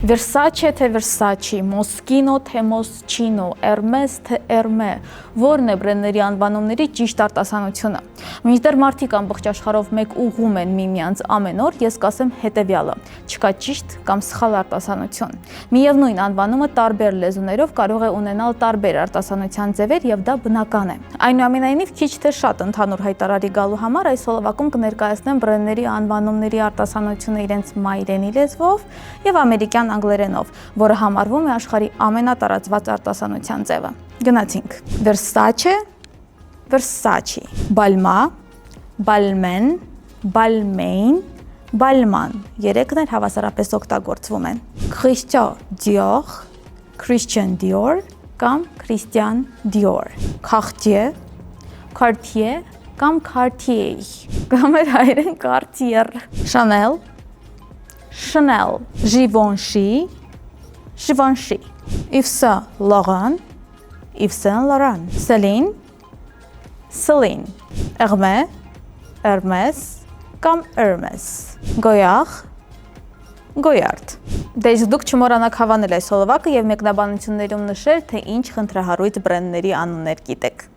Versace թե Versace, Moschino թե Moschino, Hermes թե Hermé, որն է բրենդների անվանումների ճիշտ արտասանությունը։ Մինչդեռ մարդիկ ամբողջ աշխարհով մեկ ուղում են միմյանց ամեն օր, ես կասեմ հետևյալը. չկա ճիշտ կամ սխալ արտասանություն։ Միևնույն անվանումը տարբեր լեզուներով կարող է ունենալ տարբեր արտասանության ձևեր եւ դա բնական է։ Այնուամենայնիվ քիչ թե շատ ընդհանուր հայտարարի գալու համար այս հոլովակում կներկայացնեմ բրենդների անվանումների արտասանությունը իրենց մայրենի լեզվով եւ ամերիկյան անգլերենով, որը համարվում է աշխարհի ամենատարածված արտասանության ձևը։ Գնացինք։ Versace, Versace, Balmain, Balmain, Balmain, Balmain։ Երեքն էլ հավասարապես օգտագործվում են։ Christian Dior, Christian Dior կամ Christian Dior։ Cartier, Cartier կամ Cartier կամ հայերեն Cartier։ Chanel, Chanel, Givenchy, Givenchy, Yves Saint Laurent, Yves Saint Laurent, Celine, Celine, Hermès, Hermès կամ Hermès, Goyard, Goyard։ Դե իսկ դուք չմոռանաք հավանել այս հոլովակը եւ մեկնաբանություններում նշել, թե ինչ խնդրահարույց բրենդների անուններ գիտեք։